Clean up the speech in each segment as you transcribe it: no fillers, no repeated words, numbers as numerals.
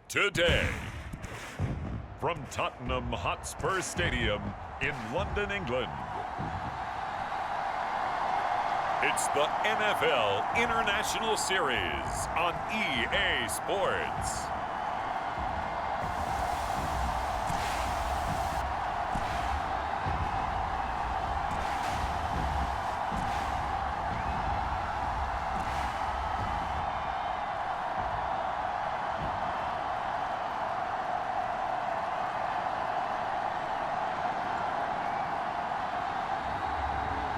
today. From Tottenham Hotspur Stadium in London, England, it's the NFL International Series on EA Sports.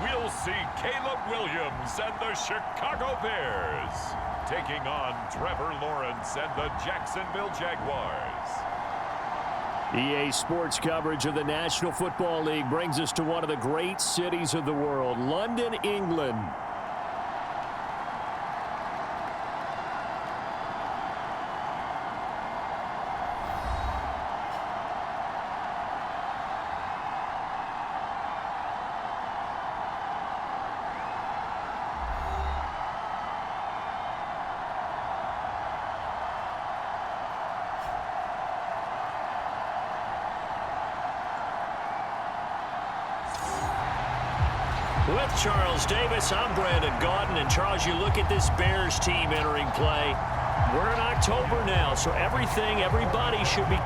We'll see Caleb Williams and the Chicago Bears taking on Trevor Lawrence and the Jacksonville Jaguars. EA Sports coverage of the National Football League brings us to one of the great cities of the world, London, England. With Charles Davis, I'm Brandon Gaudin. And Charles, you look at this Bears team entering play. We're in October now, so everybody should be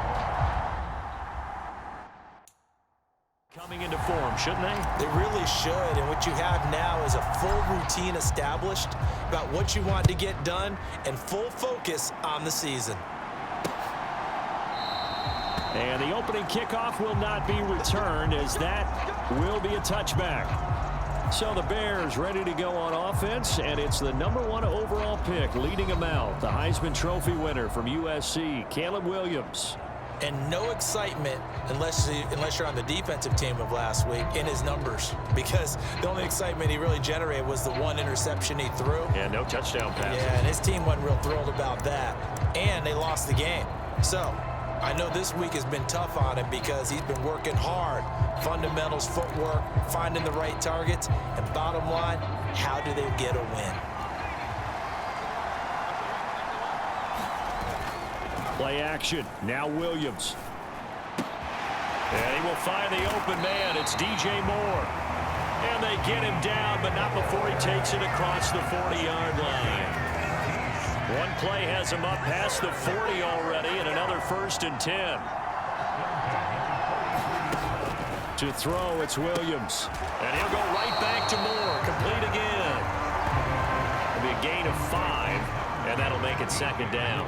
coming into form, shouldn't they? They really should, and what you have now is a full routine established about what you want to get done and full focus on the season. And the opening kickoff will not be returned, as that will be a touchback. So the Bears ready to go on offense, and it's the #1 overall pick leading them out, the Heisman Trophy winner from USC, Caleb Williams. And no excitement unless you're on the defensive team of last week in his numbers, because the only excitement he really generated was the one interception he threw. Yeah, no touchdown pass. Yeah, and his team wasn't real thrilled about that, and they lost the game. So I know this week has been tough on him because he's been working hard. Fundamentals, footwork, finding the right targets, and bottom line, how do they get a win? Play action. Now Williams. And he will find the open man. It's DJ Moore. And they get him down, but not before he takes it across the 40-yard line. One play has him up past the 40 already, and another 1st and 10. To throw, it's Williams. And he'll go right back to Moore. Complete again. It'll be a gain of 5, and that'll make it 2nd down.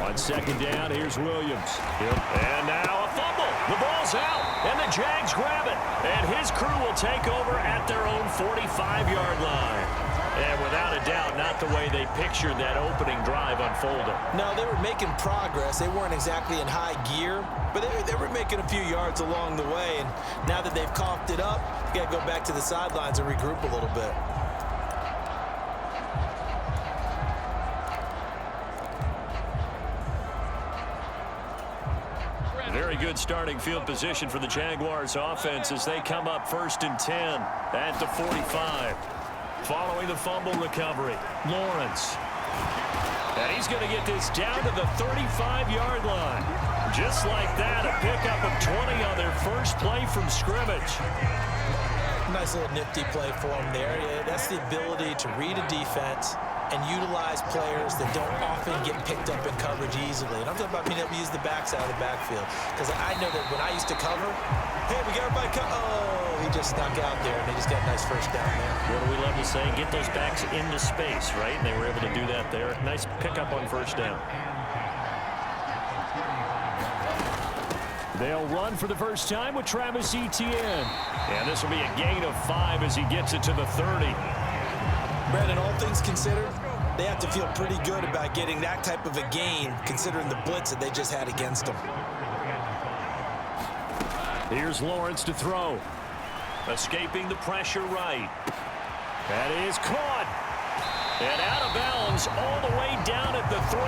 On 2nd down, here's Williams. And now a fumble. The ball's out, and the Jags grab it. And his crew will take over at their own 45-yard line. And without a doubt, not the way they pictured that opening drive unfolding. No, they were making progress. They weren't exactly in high gear, but they were making a few yards along the way. And now that they've coughed it up, you got to go back to the sidelines and regroup a little bit. Very good starting field position for the Jaguars offense as they come up 1st and 10 at the 45. Following the fumble recovery, Lawrence. And he's going to get this down to the 35-yard line. Just like that, a pickup of 20 on their first play from scrimmage. Nice little nifty play for him there. Yeah, that's the ability to read a defense and utilize players that don't often get picked up in coverage easily. And I'm talking about being able to use the backside of the backfield. Because I know that when I used to cover, hey, we got everybody oh, he just snuck out there, and they just got a nice 1st down there. What do we love to say? Get those backs into space, right? And they were able to do that there. Nice pickup on 1st down. They'll run for the first time with Travis Etienne. And this will be a gain of 5 as he gets it to the 30. Brandon, all things considered, they have to feel pretty good about getting that type of a gain, considering the blitz that they just had against them. Here's Lawrence to throw. Escaping the pressure right. That is caught. And out of bounds all the way down at the 3.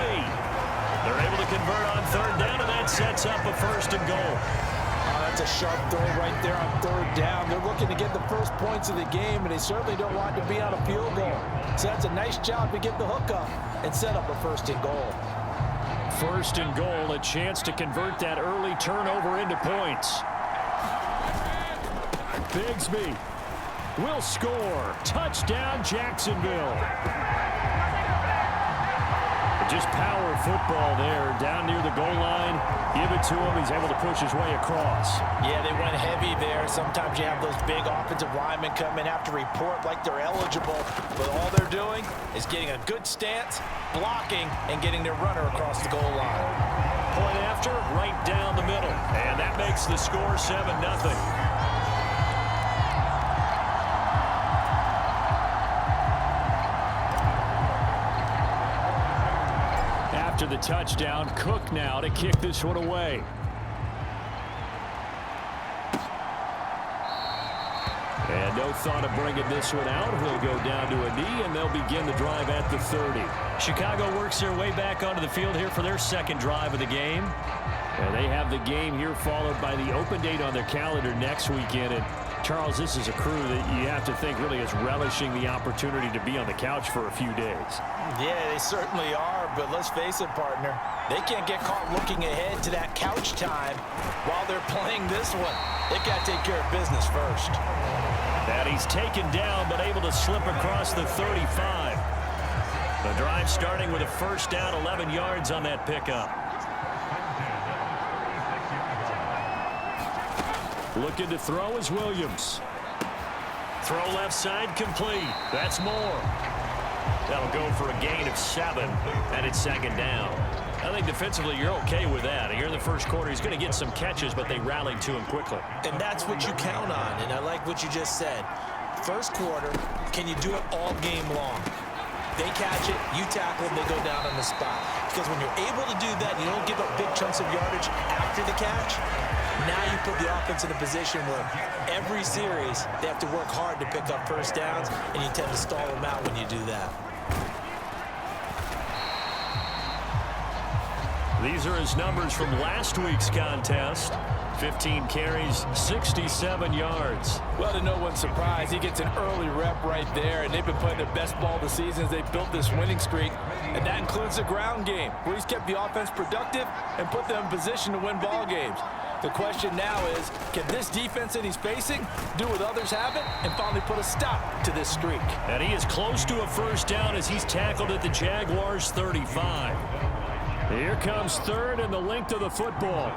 They're able to convert on 3rd down, and that sets up a 1st and goal. That's a sharp throw right there on third down. They're looking to get the first points of the game, and they certainly don't want to be on a field goal. So that's a nice job to get the hook up and set up a first and goal. First and goal, a chance to convert that early turnover into points. Bigsby will score. Touchdown, Jacksonville. Just power football there, down near the goal line. Give it to him. He's able to push his way across. Yeah, they went heavy there. Sometimes you have those big offensive linemen come in, have to report like they're eligible. But all they're doing is getting a good stance, blocking, and getting their runner across the goal line. Point after, right down the middle. And that makes the score 7-0. After the touchdown, Cook now to kick this one away. And no thought of bringing this one out. He'll go down to a knee, and they'll begin the drive at the 30. Chicago works their way back onto the field here for their second drive of the game. And they have the game here followed by the open date on their calendar next weekend. And Charles, this is a crew that you have to think really is relishing the opportunity to be on the couch for a few days. Yeah, they certainly are, but let's face it, partner. They can't get caught looking ahead to that couch time while they're playing this one. They've got to take care of business first. And he's taken down but able to slip across the 35. The drive starting with a first down, 11 yards on that pickup. Looking to throw is Williams. Throw left side complete. That's more. That'll go for a gain of 7, and it's second down. I think defensively you're okay with that. Here in the first quarter, he's going to get some catches, but they rallied to him quickly. And that's what you count on, and I like what you just said. First quarter, can you do it all game long? They catch it, you tackle them, they go down on the spot. Because when you're able to do that, you don't give up big chunks of yardage after the catch. Now you put the offense in a position where every series they have to work hard to pick up first downs, and you tend to stall them out when you do that. These are his numbers from last week's contest. 15 carries, 67 yards. Well, to no one's surprise, he gets an early rep right there, and they've been playing their best ball this season as they've built this winning streak. And that includes the ground game, where he's kept the offense productive and put them in position to win ball games. The question now is, can this defense that he's facing do what others haven't and finally put a stop to this streak? And he is close to a first down as he's tackled at the Jaguars' 35. Here comes third and the length of the football.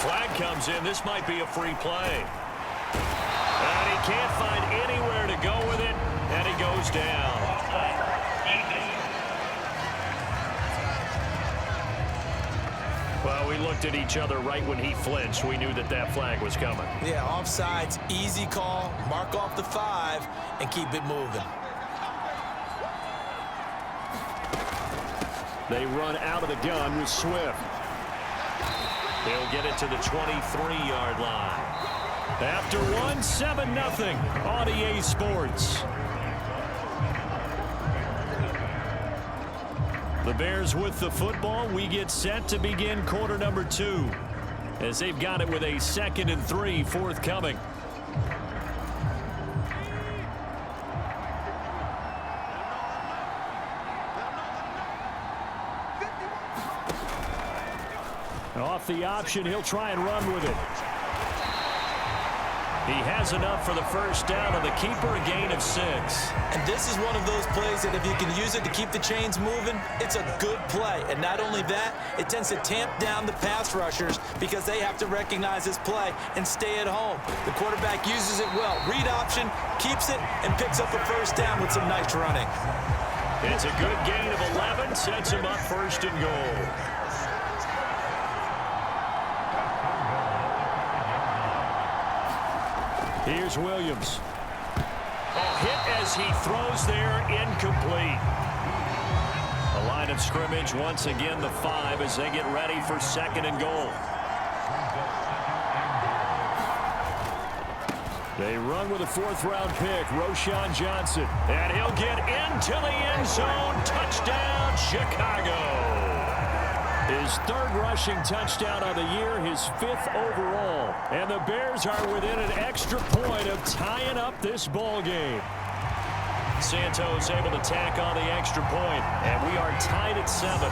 Flag comes in. This might be a free play. And he can't find anywhere to go with it, and he goes down. Well, we looked at each other right when he flinched. We knew that that flag was coming. Yeah, offsides, easy call, mark off the 5, and keep it moving. They run out of the gun with Swift. He'll get it to the 23-yard line. After one, 7-0 on EA Sports. The Bears with the football. We get set to begin quarter number 2 as they've got it with a 2nd and 3 forthcoming. Off the option, he'll try and run with it. He has enough for the first down, and the keeper a gain of 6. And this is one of those plays that if you can use it to keep the chains moving, it's a good play. And not only that, it tends to tamp down the pass rushers because they have to recognize this play and stay at home. The quarterback uses it well. Read option, keeps it, and picks up a first down with some nice running. It's a good gain of 11, sets him up first and goal. Here's Williams. Hit as he throws there, incomplete. A line of scrimmage, once again the 5 as they get ready for 2nd and goal. They run with a 4th-round pick, Roschon Johnson. And he'll get into the end zone. Touchdown, Chicago. His third rushing touchdown of the year, his 5th overall. And the Bears are within an extra point of tying up this ball game. Santos able to tack on the extra point, and we are tied at 7.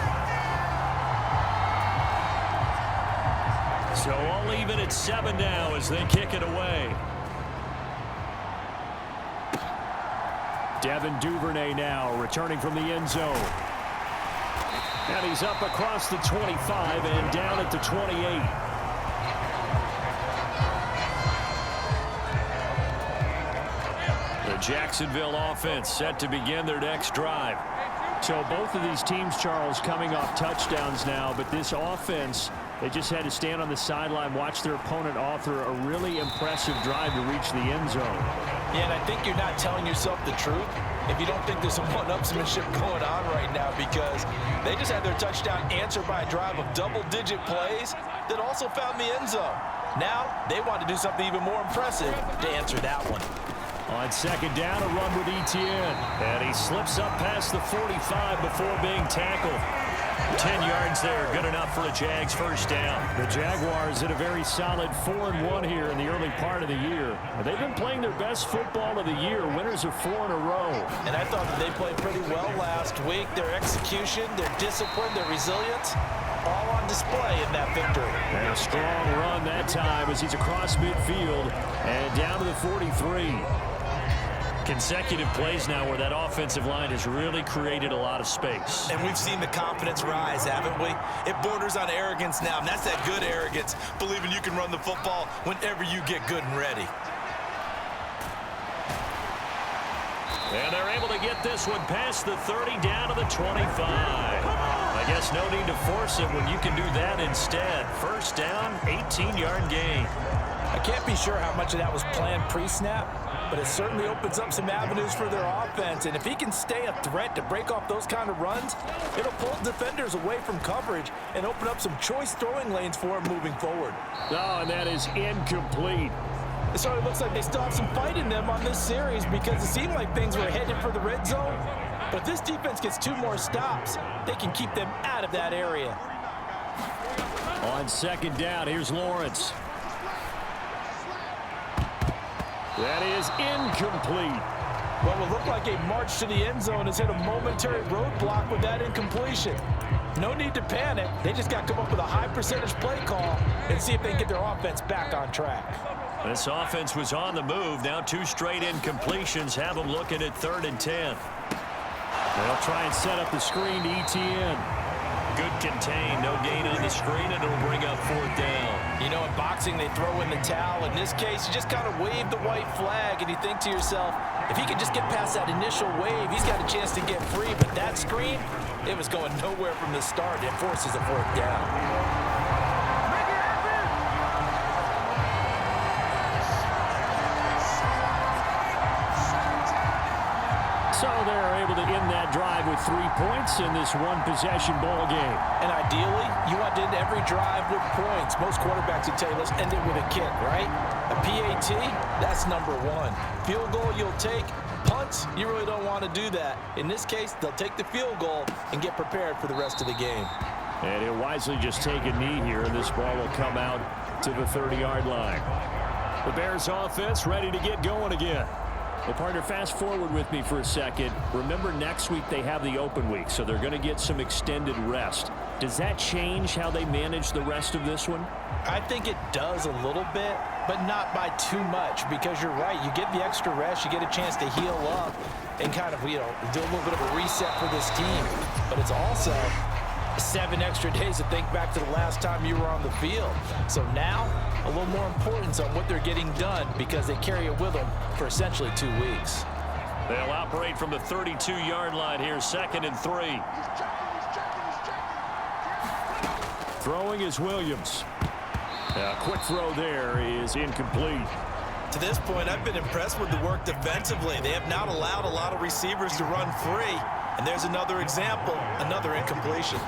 So all even at 7 now as they kick it away. Devin Duvernay now returning from the end zone. And he's up across the 25 and down at the 28. The Jacksonville offense set to begin their next drive. So both of these teams, Charles, coming off touchdowns now, but this offense, they just had to stand on the sideline, watch their opponent author a really impressive drive to reach the end zone. Yeah, and I think you're not telling yourself the truth if you don't think there's some one-upsmanship going on right now, because they just had their touchdown answered by a drive of double-digit plays that also found the end zone. Now they want to do something even more impressive to answer that one. On second down, a run with Etienne. And he slips up past the 45 before being tackled. 10 yards there, good enough for a Jags first down. The Jaguars had a very solid 4-1 here in the early part of the year. They've been playing their best football of the year, winners of 4 in a row. And I thought that they played pretty well last week. Their execution, their discipline, their resilience, all on display in that victory. And a strong run that time as he's across midfield and down to the 43. Consecutive plays now where that offensive line has really created a lot of space. And we've seen the confidence rise, haven't we? It borders on arrogance now, and that's that good arrogance, believing you can run the football whenever you get good and ready. And they're able to get this one past the 30 down to the 25. I guess no need to force it when you can do that instead. First down, 18-yard gain. I can't be sure how much of that was planned pre-snap, but it certainly opens up some avenues for their offense. And if he can stay a threat to break off those kind of runs, it'll pull defenders away from coverage and open up some choice throwing lanes for him moving forward. Oh, and that is incomplete. It sort of looks like they still have some fight in them on this series, because it seemed like things were headed for the red zone. But if this defense gets 2 more stops, they can keep them out of that area. On second down, here's Lawrence. That is incomplete. What will look like a march to the end zone has hit a momentary roadblock with that incompletion. No need to panic. They just got to come up with a high percentage play call and see if they can get their offense back on track. This offense was on the move. Now 2 straight incompletions have them looking at 3rd and 10. They'll try and set up the screen to Etienne. Good contain, no gain on the screen, and it'll bring up 4th down. You know, in boxing, they throw in the towel. In this case, you just kind of wave the white flag, and you think to yourself, if he could just get past that initial wave, he's got a chance to get free. But that screen, it was going nowhere from the start. It forces a 4th down. So they're able to end that drive with 3 points in this one-possession ball game. And ideally, you want to end every drive with points. Most quarterbacks would tell you, let's end it with a kick, right? A PAT, that's number 1. Field goal you'll take. Punts, you really don't want to do that. In this case, they'll take the field goal and get prepared for the rest of the game. And he'll wisely just take a knee here, and this ball will come out to the 30-yard line. The Bears offense ready to get going again. Well, partner, fast forward with me for a second. Remember, next week they have the open week, so they're going to get some extended rest. Does that change how they manage the rest of this one? I think it does a little bit, but not by too much, because you're right. You get the extra rest, you get a chance to heal up and kind of, do a little bit of a reset for this team. But it's also 7 extra days to think back to the last time you were on the field. So now, a little more importance on what they're getting done, because they carry it with them for essentially 2 weeks. They'll operate from the 32-yard line here, 2nd and 3. Throwing is Williams. A quick throw there is incomplete. To this point, I've been impressed with the work defensively. They have not allowed a lot of receivers to run free. And there's another example, another incompletion.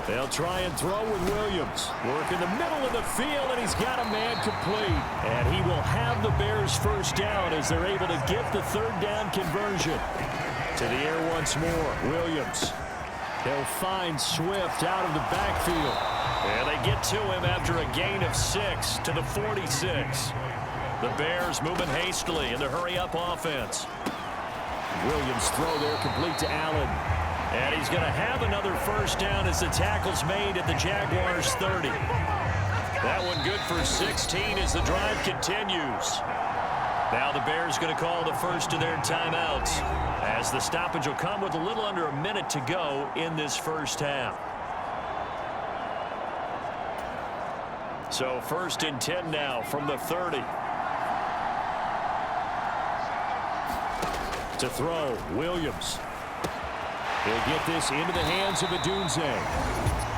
They'll try and throw with Williams. Work in the middle of the field, and he's got a man complete. And he will have the Bears first down as they're able to get the 3rd down conversion. To the air once more, Williams. He'll find Swift out of the backfield. And they get to him after a gain of 6 to the 46. The Bears moving hastily in the hurry-up offense. Williams throw there complete to Allen. And he's going to have another first down as the tackle's made at the Jaguars' 30. That one good for 16 as the drive continues. Now the Bears going to call the first of their timeouts as the stoppage will come with a little under a minute to go in this first half. So first and 10 now from the 30. To throw, Williams. He'll get this into the hands of Adunze.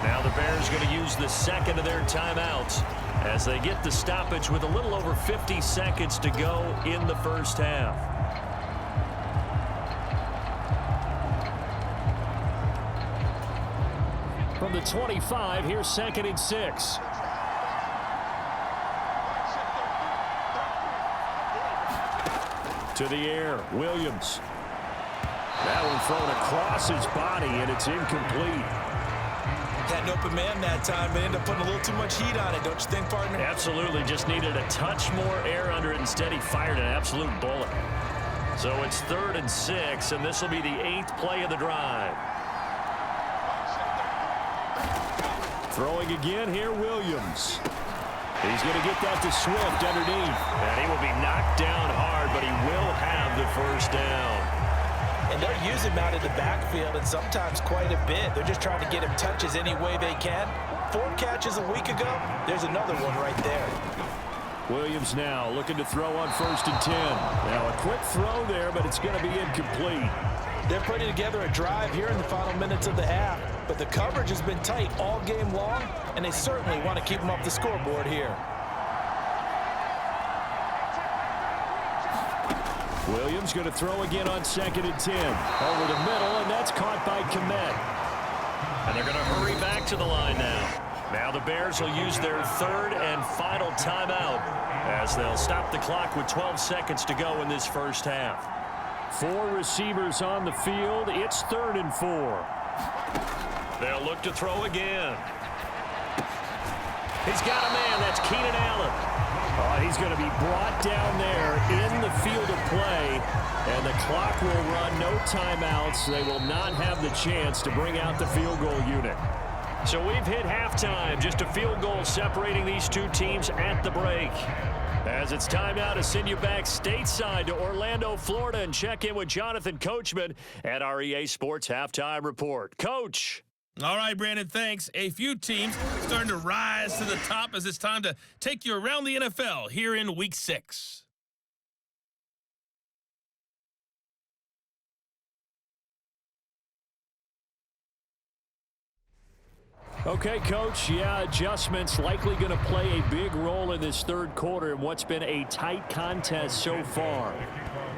Now the Bears going to use the second of their timeouts as they get the stoppage with a little over 50 seconds to go in the first half. From the 25, here's 2nd and 6. To the air, Williams. That one thrown across his body, and it's incomplete. Had an open man that time, but ended up putting a little too much heat on it, don't you think, partner? Absolutely. Just needed a touch more air under it. Instead, he fired an absolute bullet. So it's 3rd and 6, and this will be the 8th play of the drive. Throwing again here, Williams. He's going to get that to Swift underneath. And he will be knocked down hard, but he will have the first down. And they'll use him out in the backfield, and sometimes quite a bit. They're just trying to get him touches any way they can. 4 catches a week ago. There's another one right there. Williams now looking to throw on 1st and 10. Now a quick throw there, but it's going to be incomplete. They're putting together a drive here in the final minutes of the half, but the coverage has been tight all game long, and they certainly want to keep them off the scoreboard here. Williams going to throw again on 2nd and 10. Over the middle, and that's caught by Kmet. And they're going to hurry back to the line now. Now the Bears will use their 3rd and final timeout as they'll stop the clock with 12 seconds to go in this first half. 4 receivers on the field. It's 3rd and 4. They'll look to throw again. He's got a man. That's Keenan Allen. He's going to be brought down there in the field of play, and the clock will run. No timeouts. They will not have the chance to bring out the field goal unit. So we've hit halftime. Just a field goal separating these two teams at the break. As it's time now to send you back stateside to Orlando, Florida, and check in with Jonathan Coachman at our EA Sports Halftime Report. Coach. All right, Brandon, thanks. A few teams starting to rise to the top as it's time to take you around the NFL here in Week 6. Okay, Coach, yeah, adjustments likely going to play a big role in this third quarter in what's been a tight contest so far.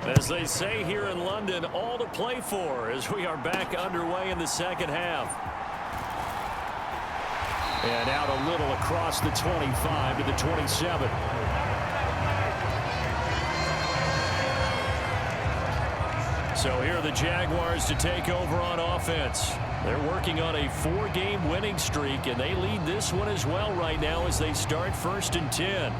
As they say here in London, all to play for as we are back underway in the second half. And out a little across the 25 to the 27. So here are the Jaguars to take over on offense. They're working on a 4-game winning streak, and they lead this one as well right now as they start 1st and 10.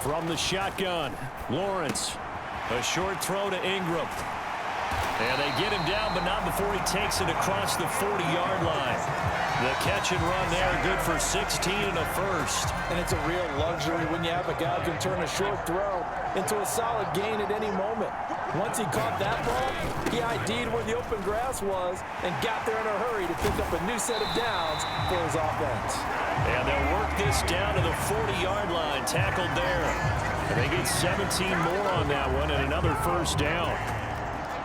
From the shotgun, Lawrence. A short throw to Ingram. And they get him down, but not before he takes it across the 40-yard line. The catch and run there, good for 16 and a first. And it's a real luxury when you have a guy who can turn a short throw into a solid gain at any moment. Once he caught that ball, he ID'd where the open grass was and got there in a hurry to pick up a new set of downs for his offense. And they'll work this down to the 40-yard line, tackled there. And they get 17 more on that one and another first down.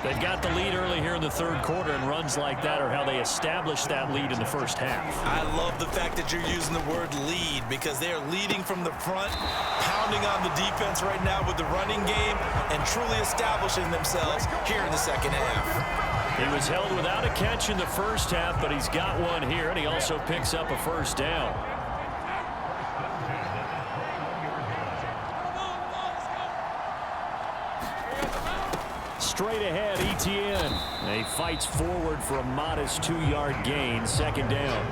They've got the lead early here in the third quarter, and runs like that are how they established that lead in the first half. I love the fact that you're using the word lead because they are leading from the front, pounding on the defense right now with the running game, and truly establishing themselves here in the second half. He was held without a catch in the first half, but he's got one here, and he also picks up a first down. Straight ahead, Etienne. He fights forward for a modest 2-yard gain, second down.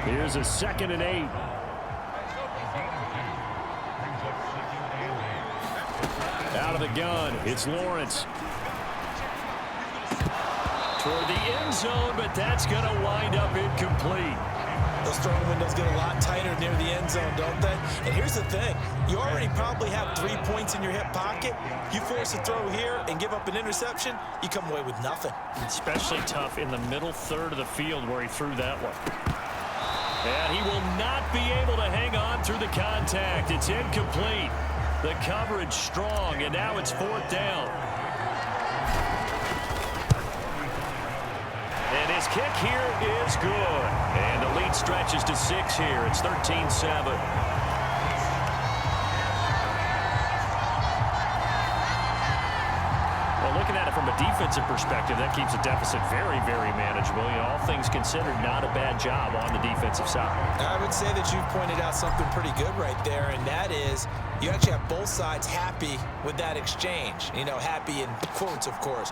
Here's a 2nd and 8. Out of the gun, it's Lawrence. Toward the end zone, but that's going to wind up incomplete. Those throwing windows get a lot tighter near the end zone, don't they? And here's the thing. You already probably have 3 points in your hip pocket. You force a throw here and give up an interception, you come away with nothing. Especially tough in the middle third of the field where he threw that one. And he will not be able to hang on through the contact. It's incomplete. The coverage strong, and now it's 4th down. And his kick here is good. And the lead stretches to 6 here. It's 13-7. Well, looking at it from a defensive perspective, that keeps the deficit very, very manageable. You know, all things considered, not a bad job on the defensive side. I would say that you've pointed out something pretty good right there, and that is you actually have both sides happy with that exchange. You know, happy in quotes, of course.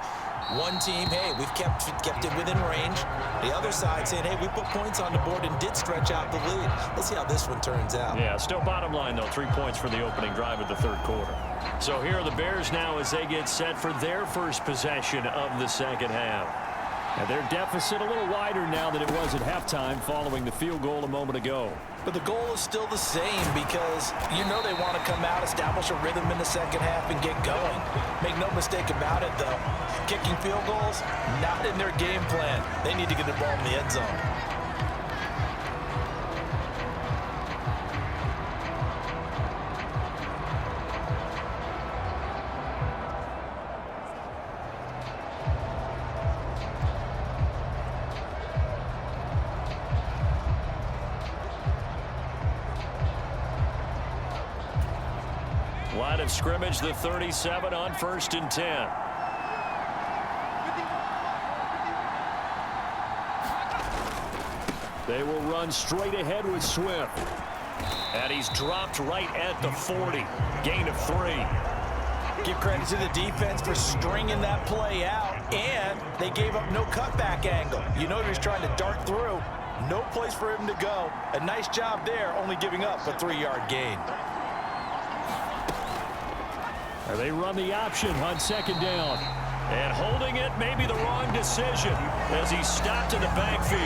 One team, hey, we've kept it within range. The other side saying, hey, we put points on the board and did stretch out the lead. Let's see how this one turns out. Yeah, still bottom line, though, 3 points for the opening drive of the third quarter. So here are the Bears now as they get set for their first possession of the second half. And their deficit a little wider now than it was at halftime following the field goal a moment ago. But the goal is still the same because you know they want to come out, establish a rhythm in the second half, and get going. Make no mistake about it, though. Kicking field goals, not in their game plan. They need to get the ball in the end zone. Line of scrimmage, the 37 on 1st and 10. They will run straight ahead with Swift. And he's dropped right at the 40. Gain of 3. Give credit to the defense for stringing that play out, and they gave up no cutback angle. You know he was trying to dart through. No place for him to go. A nice job there, only giving up a 3-yard gain. They run the option on 2nd down. And holding it may be the wrong decision as he's stopped in the backfield.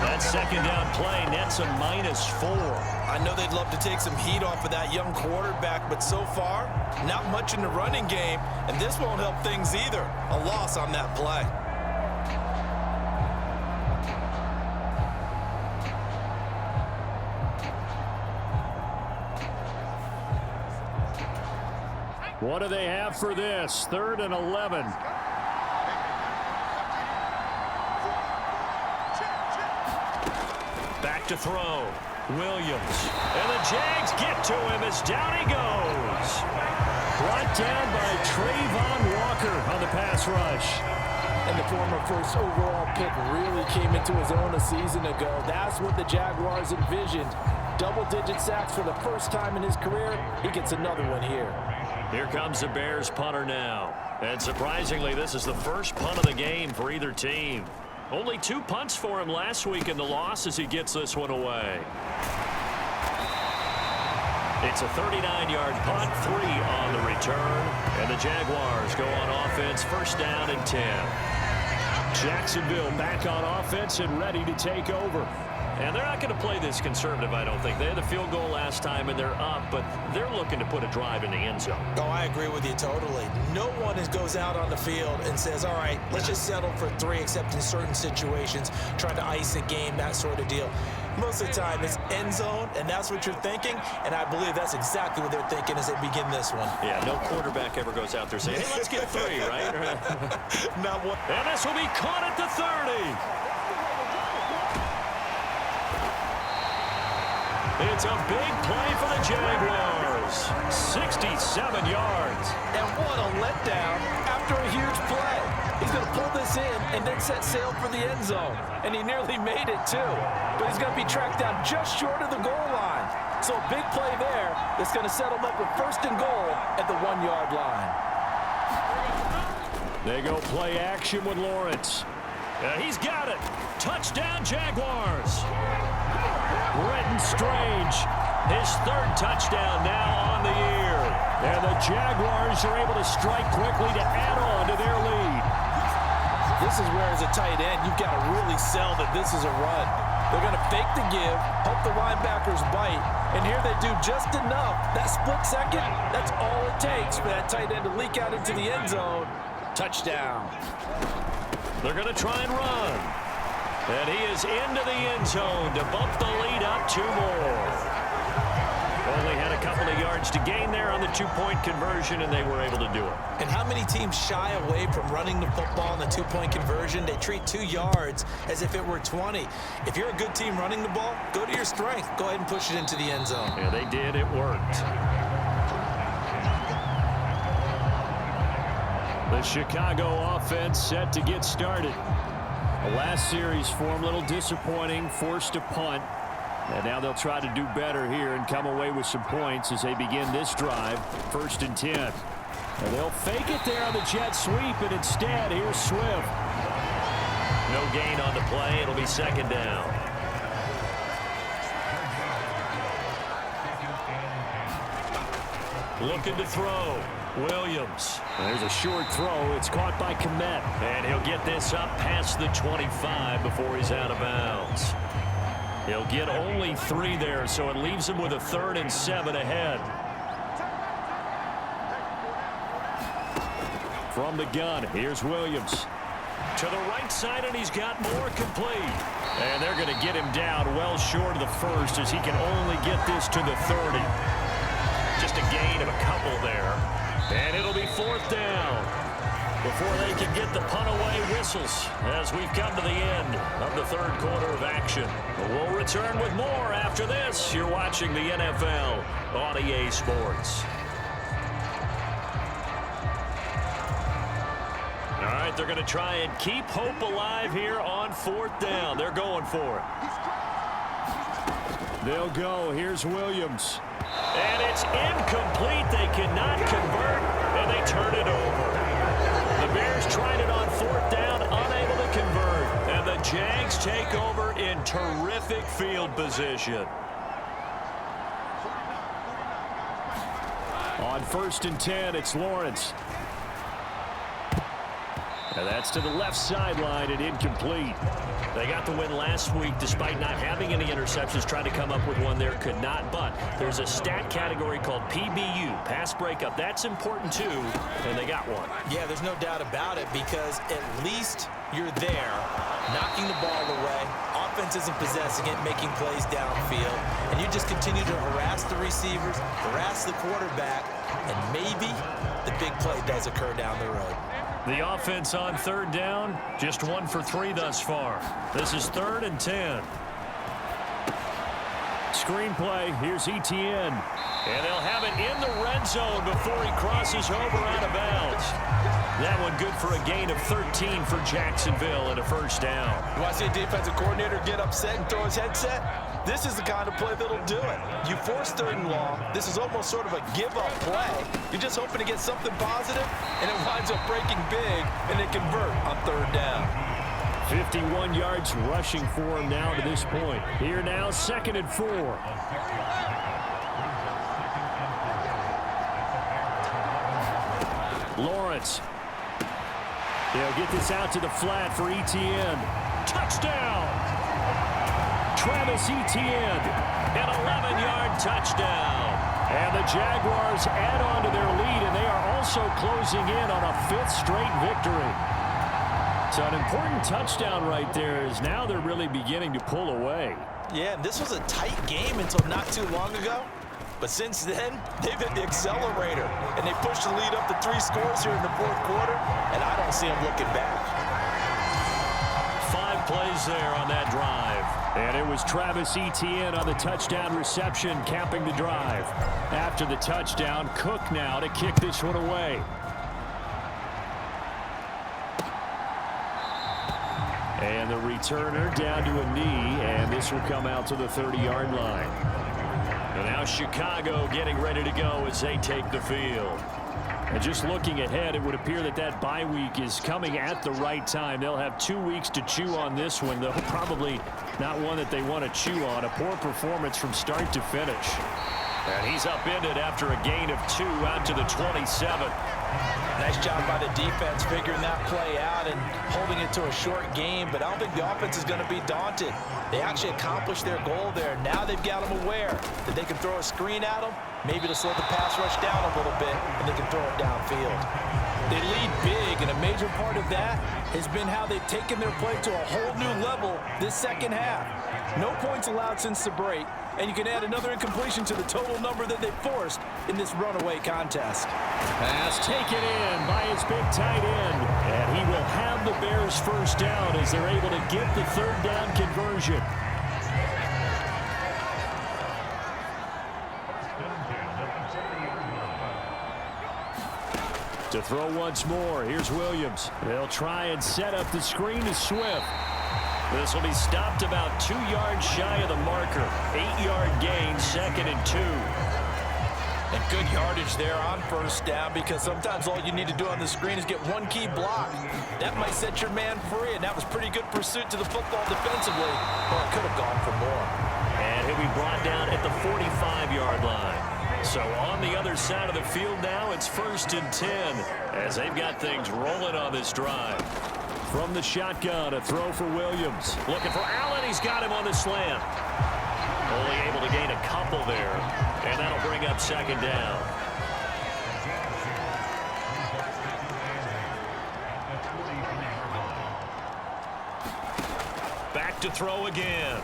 That 2nd down play nets a -4. I know they'd love to take some heat off of that young quarterback, but so far, not much in the running game, and this won't help things either. A loss on that play. What do they have for this? 3rd and 11. Back to throw. Williams. And the Jags get to him as down he goes. Brought down by Trayvon Walker on the pass rush. And the former first overall pick really came into his own a season ago. That's what the Jaguars envisioned. Double-digit sacks for the first time in his career. He gets another one here. Here comes the Bears punter now. And surprisingly, this is the first punt of the game for either team. Only 2 punts for him last week in the loss as he gets this one away. It's a 39-yard punt, 3 on the return. And the Jaguars go on offense, 1st down and 10. Jacksonville back on offense and ready to take over. And they're not going to play this conservative, I don't think. They had the field goal last time, and they're up, but they're looking to put a drive in the end zone. Oh, I agree with you totally. No one goes out on the field and says, all right, let's just settle for 3, except in certain situations, trying to ice a game, that sort of deal. Most of the time, it's end zone, and that's what you're thinking, and I believe that's exactly what they're thinking as they begin this one. Yeah, no quarterback ever goes out there saying, hey, let's get 3, right? Not one. And this will be caught at the 30. It's a big play for the Jaguars. 67 yards. And what a letdown after a huge play. He's going to pull this in and then set sail for the end zone. And he nearly made it, too. But he's going to be tracked down just short of the goal line. So a big play there that's going to set him up with 1st and goal at the 1-yard line. They go play action with Lawrence. He's got it. Touchdown, Jaguars. Brenton Strange, his 3rd touchdown now on the year. And the Jaguars are able to strike quickly to add on to their lead. This is where, as a tight end, you've got to really sell that this is a run. They're going to fake the give, hope the linebackers bite, and here they do just enough. That split second, that's all it takes for that tight end to leak out into the end zone. Touchdown. They're going to try and run. And he is into the end zone to bump the lead up 2 more. Only had a couple of yards to gain there on the 2-point conversion, and they were able to do it. And how many teams shy away from running the football in the 2-point conversion? They treat 2 yards as if it were 20. If you're a good team running the ball, go to your strength. Go ahead and push it into the end zone. Yeah, they did. It worked. The Chicago offense set to get started. The last series for them, a little disappointing, forced a punt. And now they'll try to do better here and come away with some points as they begin this drive, 1st and 10. And they'll fake it there on the jet sweep, and instead, here's Swift. No gain on the play. It'll be 2nd down. Looking to throw. Williams. There's a short throw. It's caught by Kmet. And he'll get this up past the 25 before he's out of bounds. He'll get only 3 there, so it leaves him with a 3rd and 7 ahead. From the gun, here's Williams. To the right side, and he's got more complete. And they're going to get him down well short of the 1st as he can only get this to the 30. Just a gain of a couple there. And it'll be 4th down before they can get the punt away whistles as we've come to the end of the 3rd quarter of action. We'll return with more after this. You're watching the NFL on EA Sports. All right, they're going to try and keep hope alive here on 4th down. They're going for it. They'll go. Here's Williams. And it's incomplete. They cannot convert, and they turn it over. The Bears tried it on 4th down, unable to convert. And the Jags take over in terrific field position. On 1st and 10, it's Lawrence. And that's to the left sideline and incomplete. They got the win last week despite not having any interceptions. Tried to come up with one there, could not. But there's a stat category called PBU, pass breakup. That's important too, and they got one. Yeah, there's no doubt about it because at least you're there, knocking the ball away. Offense isn't possessing it, making plays downfield. And you just continue to harass the receivers, harass the quarterback, and maybe the big play does occur down the road. The offense on 3rd down, just 1 for 3 thus far. This is 3rd and 10. Screenplay, here's Etienne. And they'll have it in the red zone before he crosses over out of bounds. That one good for a gain of 13 for Jacksonville and a 1st down. You want to see a defensive coordinator get upset and throw his headset? This is the kind of play that'll do it. You force 3rd and long. This is almost sort of a give-up play. You're just hoping to get something positive, and it winds up breaking big, and they convert on 3rd down. 51 yards rushing for him now to this point. Here now, 2nd and 4. Lawrence. They'll get this out to the flat for Etienne. Touchdown! Travis Etienne, an 11-yard touchdown. And the Jaguars add on to their lead, and they are also closing in on a 5th straight victory. So an important touchdown right there is now they're really beginning to pull away. Yeah, this was a tight game until not too long ago. But since then, they've hit the accelerator, and they pushed the lead up to 3 scores here in the 4th quarter, and I don't see them looking back. 5 plays there on that drive. And it was Travis Etienne on the touchdown reception capping the drive. After the touchdown, Cook now to kick this one away. And the returner down to a knee, and this will come out to the 30-yard line. And now Chicago getting ready to go as they take the field. And just looking ahead, it would appear that that bye week is coming at the right time. They'll have 2 weeks to chew on this one, though probably not one that they want to chew on. A poor performance from start to finish. And he's upended after a gain of 2 out to the 27. Nice job by the defense figuring that play out and holding it to a short game, but I don't think the offense is going to be daunted. They actually accomplished their goal there. Now they've got them aware that they can throw a screen at them, maybe to slow the pass rush down a little bit, and they can throw it downfield. They lead big, and a major part of that has been how they've taken their play to a whole new level this second half. No points allowed since the break, and you can add another incompletion to the total number that they forced in this runaway contest. Pass taken in by his big tight end, and he will have the Bears first down as they're able to get the third down conversion. To throw once more, here's Williams. They'll try and set up the screen to Swift. This will be stopped about 2 yards shy of the marker. 8-yard gain, 2nd and 2. And good yardage there on first down, because sometimes all you need to do on the screen is get one key block. That might set your man free, and that was pretty good pursuit to the football defensively. Well, it could have gone for more. And he'll be brought down at the 45-yard line. So on the other side of the field now, it's 1st and 10 as they've got things rolling on this drive. From the shotgun, a throw for Williams. Looking for Allen. He's got him on the slant. Only able to gain a couple there, and that'll bring up 2nd down. Back to throw again.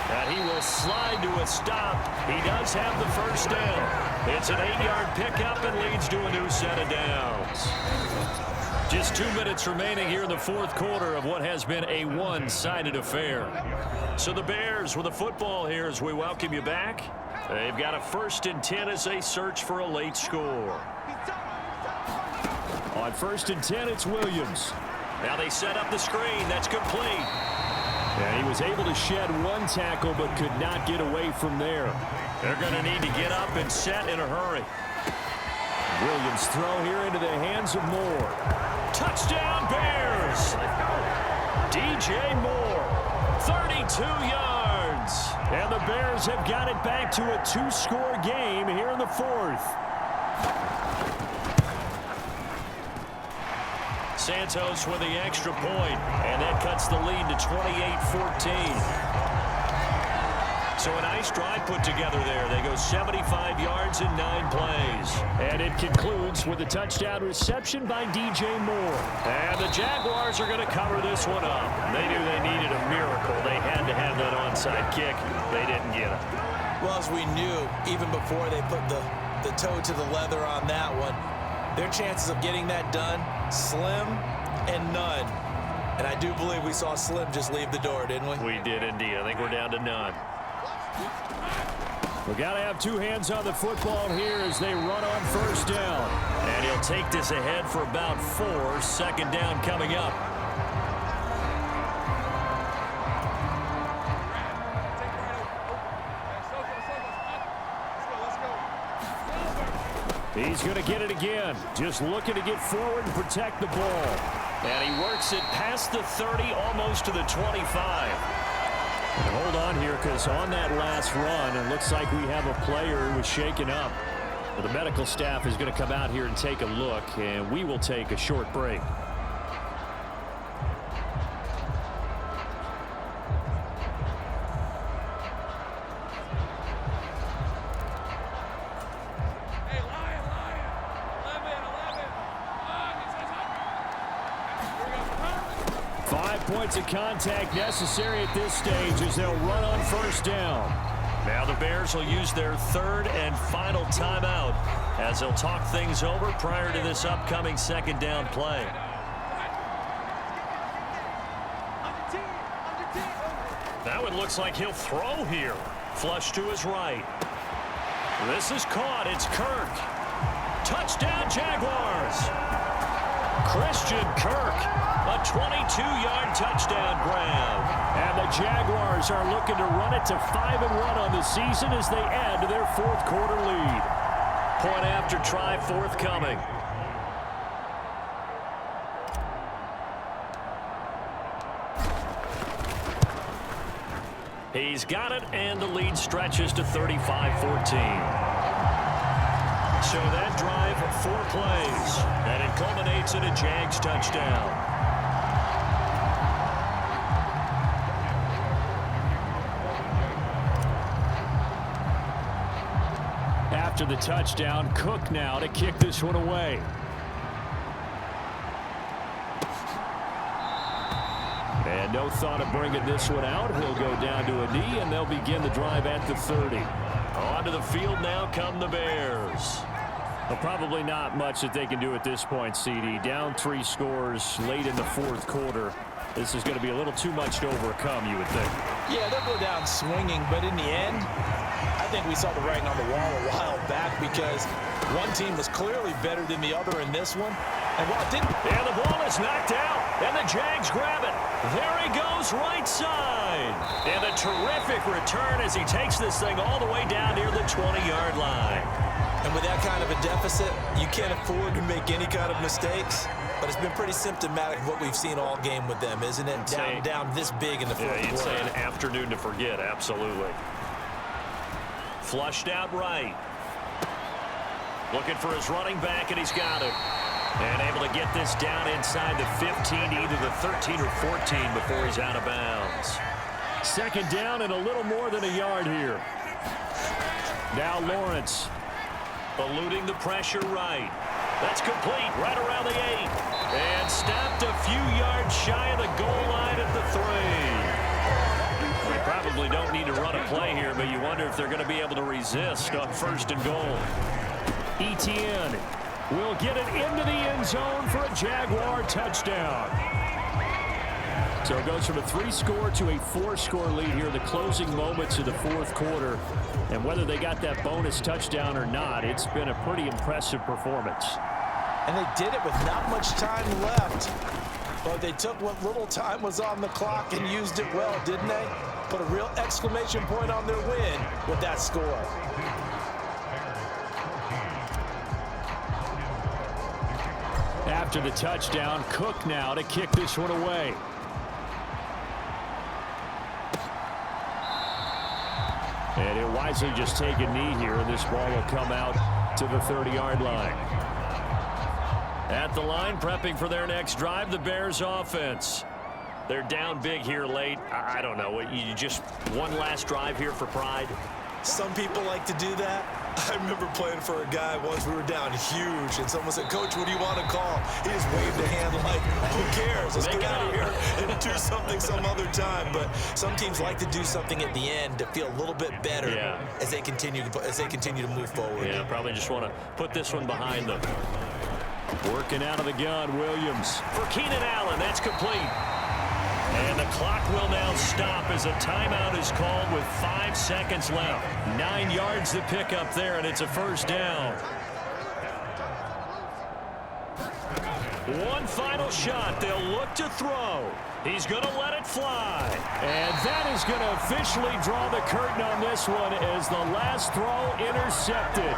And he will slide to a stop. He does have the first down. It's an 8-yard pickup and leads to a new set of downs. Just 2 minutes remaining here in the fourth quarter of what has been a one-sided affair. So the Bears with the football here as we welcome you back. They've got a 1st and 10 as they search for a late score. On 1st and 10, it's Williams. Now they set up the screen. That's complete. And he was able to shed one tackle but could not get away from there. They're going to need to get up and set in a hurry. Williams' throw here into the hands of Moore. Touchdown Bears! DJ Moore, 32 yards. And the Bears have got it back to a 2-score game here in the fourth. Santos with the extra point, and that cuts the lead to 28-14. So a nice drive put together there. They go 75 yards in 9 plays. And it concludes with a touchdown reception by DJ Moore. And the Jaguars are going to cover this one up. They knew they needed a miracle. They had to have that onside kick. They didn't get it. Well, as we knew, even before they put the toe to the leather on that one, their chances of getting that done, slim and none. And I do believe we saw Slim just leave the door, didn't we? We did indeed. I think we're down to none. We've got to have 2 hands on the football here as they run on first down. And he'll take this ahead for about 4. 2nd down coming up. He's going to get it again. Just looking to get forward and protect the ball. And he works it past the 30, almost to the 25. And hold on here, because on that last run, it looks like we have a player who was shaken up. Well, the medical staff is going to come out here and take a look, and we will take a short break. Points of contact necessary at this stage as they'll run on first down. Now the Bears will use their 3rd and final timeout as they'll talk things over prior to this upcoming 2nd down play. Now it looks like he'll throw here. Flush to his right. This is caught. It's Kirk. Touchdown Jaguars. Christian Kirk A 22-yard touchdown grab. And the Jaguars are looking to run it to 5-1 on the season as they add to their fourth quarter lead. Point after try forthcoming. He's got it, and the lead stretches to 35-14. So that drive, 4 plays, and it culminates in a Jags touchdown. After the touchdown, Cook now to kick this one away. And no thought of bringing this one out. He'll go down to a knee, and they'll begin the drive at the 30. Onto the field now come the Bears. Well, probably not much that they can do at this point, CD. Down 3 scores late in the fourth quarter. This is going to be a little too much to overcome, you would think. Yeah, they'll go down swinging, but in the end, I think we saw the writing on the wall a while back because one team was clearly better than the other in this one. And while it didn't... And the ball is knocked out, and the Jags grab it. There he goes, right side. And a terrific return as he takes this thing all the way down near the 20-yard line. And with that kind of a deficit, you can't afford to make any kind of mistakes. But it's been pretty symptomatic of what we've seen all game with them, isn't it? Down this big in the fourth quarter. You'd say an afternoon to forget, absolutely. Flushed out right. Looking for his running back, and he's got it. And able to get this down inside the 15, either the 13 or 14 before he's out of bounds. Second down and a little more than a yard here. Now Lawrence eluding the pressure right. That's complete right around the 8. And stopped a few yards shy of the goal line at the 3. You probably don't need to run a play here, but you wonder if they're going to be able to resist on 1st and goal. Etienne will get it into the end zone for a Jaguar touchdown. So it goes from a 3-score to a 4-score lead here in the closing moments of the fourth quarter. And whether they got that bonus touchdown or not, it's been a pretty impressive performance. And they did it with not much time left. But they took what little time was on the clock and used it well, didn't they? Put a real exclamation point on their win with that score. After the touchdown, Cook now to kick this one away. And he'll wisely just take a knee here, and this ball will come out to the 30-yard line. At the line, prepping for their next drive, the Bears offense. They're down big here late. I don't know. You just one last drive here for pride? Some people like to do that. I remember playing for a guy once. We were down huge, and someone said, "Coach, what do you want to call?" He just waved a hand like, "Who cares? Let's get out of here and do something some other time." But some teams like to do something at the end to feel a little bit better as they continue to move forward. Yeah, probably just want to put this one behind them. Working out of the gun, Williams. For Keenan Allen, that's complete. And the clock will now stop as a timeout is called with 5 seconds left. 9 yards to pick up there, and it's a first down. One final shot. They'll look to throw. He's going to let it fly. And that is going to officially draw the curtain on this one as the last throw intercepted.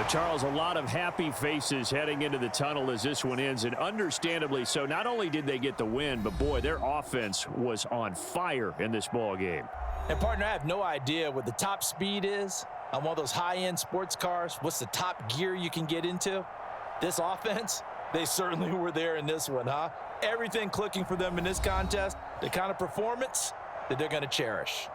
Charles, a lot of happy faces heading into the tunnel as this one ends, and understandably so. Not only did they get the win, but boy, their offense was on fire in this ball game. And partner, I have no idea what the top speed is on one of those high-end sports cars. What's the top gear you can get into? This offense, they certainly were there in this one, huh? Everything clicking for them in this contest, the kind of performance that they're going to cherish.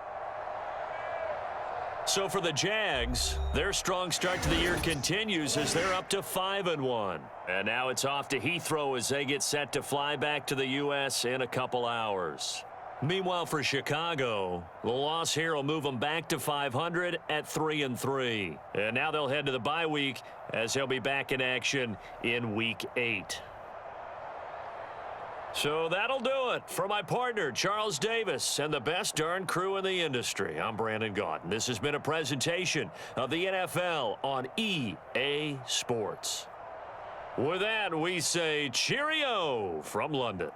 So for the Jags, their strong start to the year continues as they're up to 5-1. And now it's off to Heathrow as they get set to fly back to the U.S. in a couple hours. Meanwhile, for Chicago, the loss here will move them back to 500 at 3-3. And now they'll head to the bye week as they'll be back in action in Week 8. So that'll do it for my partner, Charles Davis, and the best darn crew in the industry. I'm Brandon Gaudin. This has been a presentation of the NFL on EA Sports. With that, we say cheerio from London.